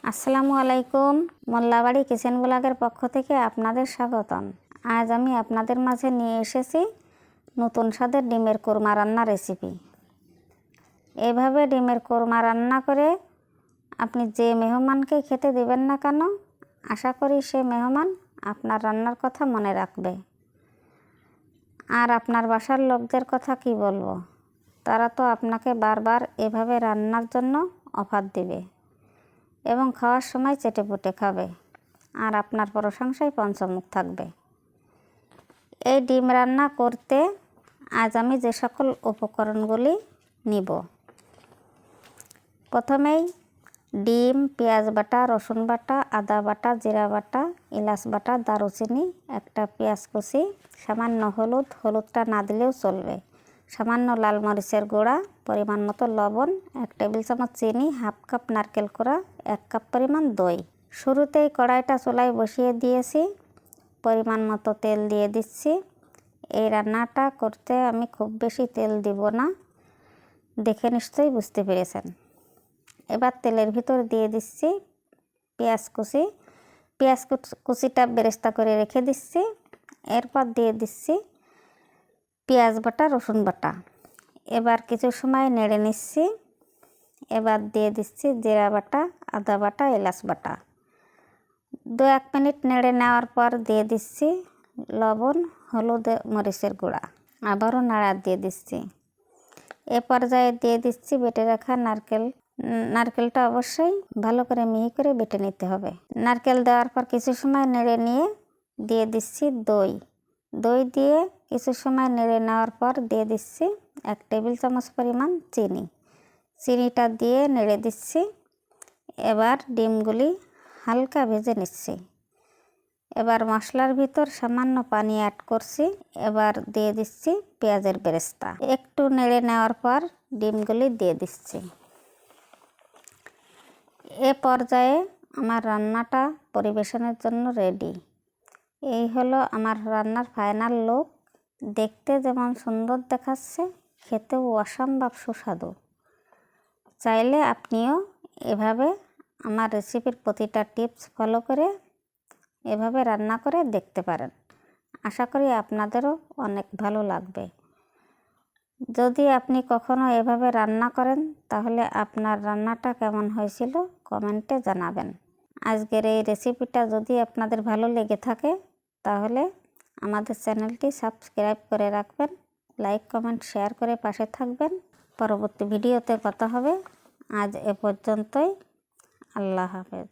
আসসালামু আলাইকুম। মোল্লাবাড়ি কিচেন ব্লগের পক্ষ থেকে আপনাদের স্বাগতম। আজ আমি আপনাদের মাঝে নিয়ে এসেছি নতুন স্বাদের ডিমের কোরমা রান্না রেসিপি। এভাবে ডিমের কোরমা রান্না করে আপনি যে মেহমানকে খেতে দেবেন না কেন, আশা করি সে মেহমান আপনার রান্নার কথা মনে রাখবে। আর আপনার বাসার লোকদের কথা কি বলবো, তারা তো আপনাকে বারবার এভাবে রান্নার জন্য অফার দিবে এবং খাওয়ার সময় চেটেপুটে খাবে, আর আপনার প্রশংসায় পঞ্চমুখ থাকবে। এই ডিম রান্না করতে আজ আমি যে সকল উপকরণগুলি নিব। প্রথমেই ডিম, পেঁয়াজ বাটা, রসুন বাটা, আদা বাটা, জিরা বাটা, এলাচ বাটা, দারুচিনি, একটা পেঁয়াজ কুচি, সামান্য হলুদটা না দিলেও চলবে, সামান্য লাল মরিচের গুঁড়া, পরিমাণ মতো লবণ, 1 টেবিল চামচ চিনি, হাফ কাপ নারকেল কোড়া, 1 কাপ পরিমাণ দই। শুরুতেই কড়াইটা চুলায় বসিয়ে দিয়েছি, পরিমাণ মতো তেল দিয়ে দিচ্ছি। এই রান্নাটা করতে আমি খুব বেশি তেল দিব না, দেখে নিশ্চয়ই বুঝতে পেরেছেন। এবার তেলের ভিতর দিয়ে দিচ্ছি পেঁয়াজ কুচিটা বেরেস্তা করে রেখে দিচ্ছি। এরপর দিয়ে দিচ্ছি পেঁয়াজ বাটা, রসুন বাটা। এবার কিছু সময় নেড়ে নিচ্ছি। এবার দিয়ে দিচ্ছি জিরা বাটা, আদা বাটা, এলাচ বাটা। 2-1 মিনিট নেড়ে নেওয়ার পর দিয়ে দিচ্ছি লবণ, হলুদ, মরিচের গুঁড়া। আবারও নাড়া দিয়ে দিচ্ছি। এ পর্যায়ে দিয়ে দিচ্ছি বেটে রাখা নারকেলটা অবশ্যই ভালো করে মিহি করে বেটে নিতে হবে। নারকেল দেওয়ার পর কিছু সময় নেড়ে নিয়ে দিয়ে দিচ্ছি দই দিয়ে কিছু সময় নেড়ে নেওয়ার পর দিয়ে দিচ্ছি 1 টেবিল চামচ পরিমাণ চিনিটা দিয়ে নেড়ে দিচ্ছি। এবার ডিমগুলি হালকা ভেজে নিচ্ছি। এবার মশলার ভিতর সামান্য পানি অ্যাড করছি। এবার দিয়ে দিচ্ছি পেঁয়াজের বেরেস্তা। একটু নেড়ে নেওয়ার পর ডিমগুলি দিয়ে দিচ্ছি। এ পর্যায়ে আমার রান্নাটা পরিবেশনের জন্য রেডি। এই হলো আমার রান্নার ফাইনাল লুক। দেখতে যেমন সুন্দর দেখাচ্ছে, খেতেও অসম্ভব সুস্বাদু। চাইলে আপনিও এভাবে আমার রেসিপির প্রতিটা টিপস ফলো করে এভাবে রান্না করে দেখতে পারেন। আশা করি আপনাদেরও অনেক ভালো লাগবে। যদি আপনি কখনো এভাবে রান্না করেন, তাহলে আপনার রান্নাটা কেমন হয়েছিল কমেন্টে জানাবেন। আজকের এই রেসিপিটা যদি আপনাদের ভালো লেগে থাকে, তাহলে আমাদের চ্যানেলটি সাবস্ক্রাইব করে রাখবেন, লাইক, কমেন্ট, শেয়ার করে পাশে থাকবেন। পরবর্তী ভিডিওতে কথা হবে। আজ এ পর্যন্তই। আল্লাহ হাফেজ।